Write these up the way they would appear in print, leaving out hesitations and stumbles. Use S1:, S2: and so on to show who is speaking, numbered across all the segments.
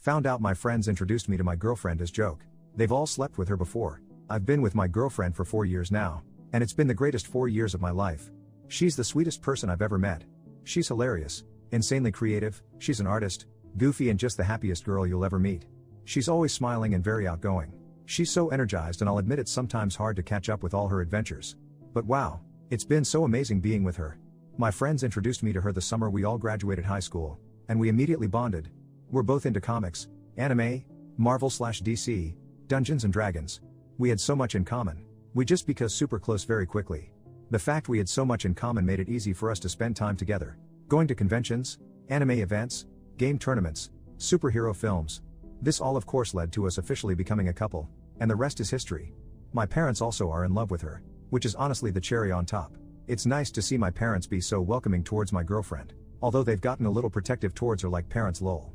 S1: Found out my friends introduced me to my girlfriend as joke. They've all slept with her before. I've been with my girlfriend for 4 years now, and it's been the greatest 4 years of my life. She's the sweetest person I've ever met. She's hilarious, insanely creative, she's an artist, goofy and just the happiest girl you'll ever meet. She's always smiling and very outgoing. She's so energized, and I'll admit it's sometimes hard to catch up with all her adventures. But wow, it's been so amazing being with her. My friends introduced me to her the summer we all graduated high school, and we immediately bonded. We're both into comics, anime, Marvel/DC, Dungeons and Dragons. We had so much in common. We just became super close very quickly. The fact we had so much in common made it easy for us to spend time together, going to conventions, anime events, game tournaments, superhero films. This all of course led to us officially becoming a couple, and the rest is history. My parents also are in love with her, which is honestly the cherry on top. It's nice to see my parents be so welcoming towards my girlfriend, although they've gotten a little protective towards her like parents lol.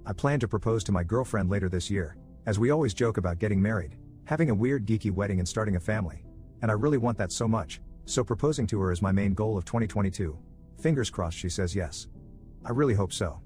S1: I plan to propose to my girlfriend later this year, as we always joke about getting married, having a weird geeky wedding and starting a family. And I really want that so much, so proposing to her is my main goal of 2022. Fingers crossed she says yes. I really hope so.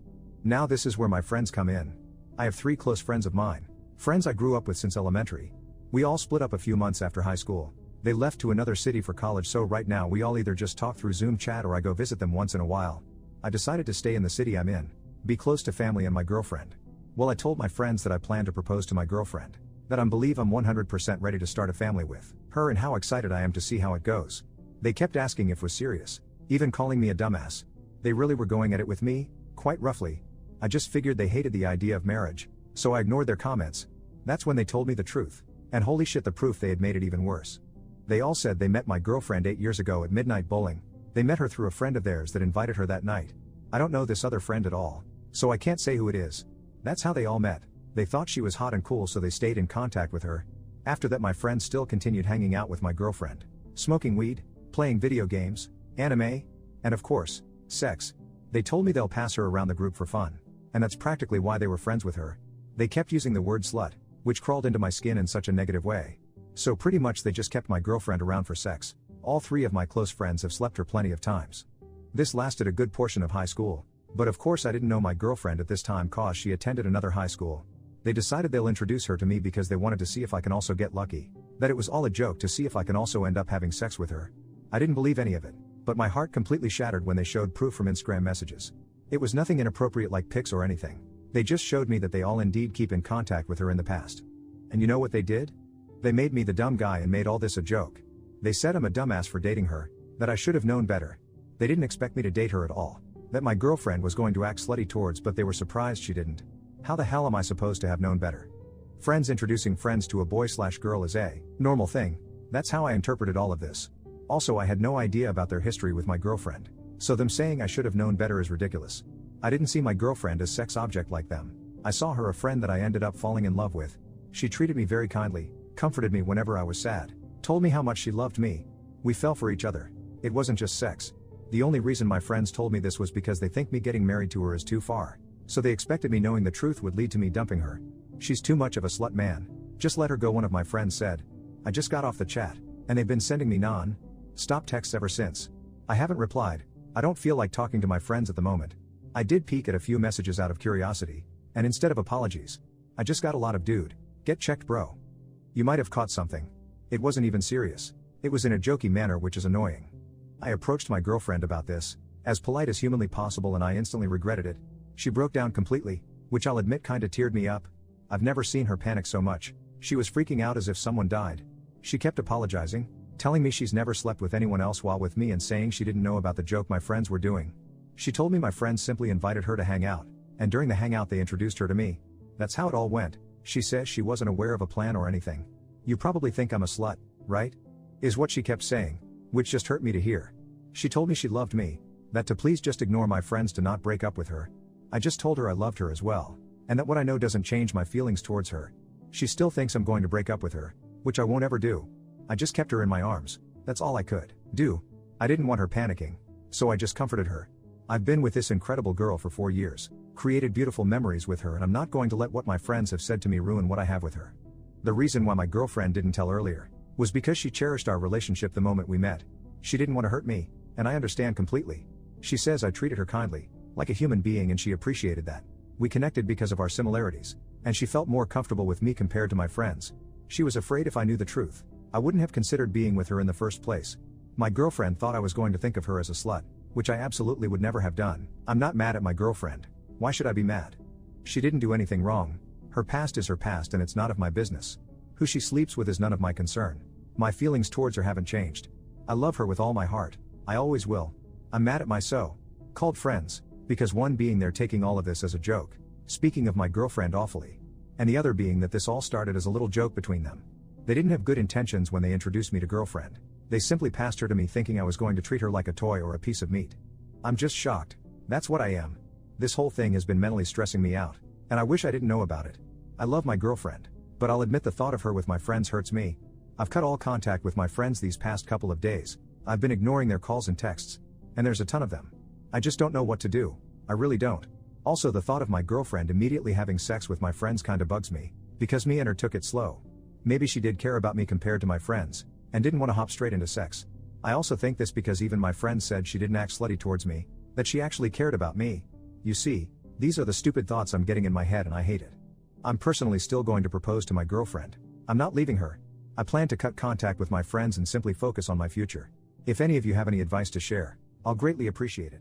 S1: Now this is where my friends come in. I have 3 close friends of mine, friends I grew up with since elementary. We all split up a few months after high school. They left to another city for college, so right now we all either just talk through Zoom chat or I go visit them once in a while. I decided to stay in the city I'm in, be close to family and my girlfriend. Well, I told my friends that I plan to propose to my girlfriend, that I believe I'm 100% ready to start a family with her and how excited I am to see how it goes. They kept asking if it was serious, even calling me a dumbass. They really were going at it with me, quite roughly. I just figured they hated the idea of marriage, so I ignored their comments. That's when they told me the truth, and holy shit, the proof they had made it even worse. They all said they met my girlfriend 8 years ago at midnight bowling. They met her through a friend of theirs that invited her that night. I don't know this other friend at all, so I can't say who it is. That's how they all met. They thought she was hot and cool, so they stayed in contact with her. After that, my friends still continued hanging out with my girlfriend, smoking weed, playing video games, anime, and of course, sex. They told me they'll pass her around the group for fun, and that's practically why they were friends with her. They kept using the word slut, which crawled into my skin in such a negative way. So pretty much they just kept my girlfriend around for sex. All 3 of my close friends have slept her plenty of times. This lasted a good portion of high school, but of course I didn't know my girlfriend at this time cause she attended another high school. They decided they'll introduce her to me because they wanted to see if I can also get lucky, that it was all a joke to see if I can also end up having sex with her. I didn't believe any of it, but my heart completely shattered when they showed proof from Instagram messages. It was nothing inappropriate like pics or anything. They just showed me that they all indeed keep in contact with her in the past. And you know what they did? They made me the dumb guy and made all this a joke. They said I'm a dumbass for dating her, that I should have known better. They didn't expect me to date her at all, that my girlfriend was going to act slutty towards, but they were surprised she didn't. How the hell am I supposed to have known better? Friends introducing friends to a boy/girl is a normal thing. That's how I interpreted all of this. Also, I had no idea about their history with my girlfriend, so them saying I should have known better is ridiculous. I didn't see my girlfriend as sex object like them. I saw her a friend that I ended up falling in love with. She treated me very kindly, comforted me whenever I was sad, told me how much she loved me. We fell for each other. It wasn't just sex. The only reason my friends told me this was because they think me getting married to her is too far, so they expected me knowing the truth would lead to me dumping her. She's too much of a slut, man. Just let her go, one of my friends said. I just got off the chat, and they've been sending me non-stop texts ever since. I haven't replied. I don't feel like talking to my friends at the moment. I did peek at a few messages out of curiosity, and instead of apologies, I just got a lot of dude, get checked bro. You might have caught something. It wasn't even serious. It was in a jokey manner, which is annoying. I approached my girlfriend about this, as polite as humanly possible, and I instantly regretted it. She broke down completely, which I'll admit kinda teared me up. I've never seen her panic so much. She was freaking out as if someone died. She kept apologizing, telling me she's never slept with anyone else while with me, and saying she didn't know about the joke my friends were doing. She told me my friends simply invited her to hang out, and during the hangout they introduced her to me. That's how it all went. She says she wasn't aware of a plan or anything. You probably think I'm a slut, right? Is what she kept saying, which just hurt me to hear. She told me she loved me, that to please just ignore my friends to not break up with her. I just told her I loved her as well, and that what I know doesn't change my feelings towards her. She still thinks I'm going to break up with her, which I won't ever do. I just kept her in my arms. That's all I could do. I didn't want her panicking, so I just comforted her. I've been with this incredible girl for 4 years, created beautiful memories with her, and I'm not going to let what my friends have said to me ruin what I have with her. The reason why my girlfriend didn't tell earlier was because she cherished our relationship the moment we met. She didn't want to hurt me, and I understand completely. She says I treated her kindly, like a human being, and she appreciated that. We connected because of our similarities, and she felt more comfortable with me compared to my friends. She was afraid if I knew the truth, I wouldn't have considered being with her in the first place. My girlfriend thought I was going to think of her as a slut, which I absolutely would never have done. I'm not mad at my girlfriend. Why should I be mad? She didn't do anything wrong. Her past is her past and it's not of my business. Who she sleeps with is none of my concern. My feelings towards her haven't changed. I love her with all my heart. I always will. I'm mad at my so-called friends, because one being they're taking all of this as a joke, speaking of my girlfriend awfully, and the other being that this all started as a little joke between them. They didn't have good intentions when they introduced me to girlfriend. They simply passed her to me thinking I was going to treat her like a toy or a piece of meat. I'm just shocked. That's what I am. This whole thing has been mentally stressing me out, and I wish I didn't know about it. I love my girlfriend, but I'll admit the thought of her with my friends hurts me. I've cut all contact with my friends these past couple of days. I've been ignoring their calls and texts, and there's a ton of them. I just don't know what to do. I really don't. Also, the thought of my girlfriend immediately having sex with my friends kinda bugs me, because me and her took it slow. Maybe she did care about me compared to my friends, and didn't want to hop straight into sex. I also think this because even my friends said she didn't act slutty towards me, that she actually cared about me. You see, these are the stupid thoughts I'm getting in my head and I hate it. I'm personally still going to propose to my girlfriend. I'm not leaving her. I plan to cut contact with my friends and simply focus on my future. If any of you have any advice to share, I'll greatly appreciate it.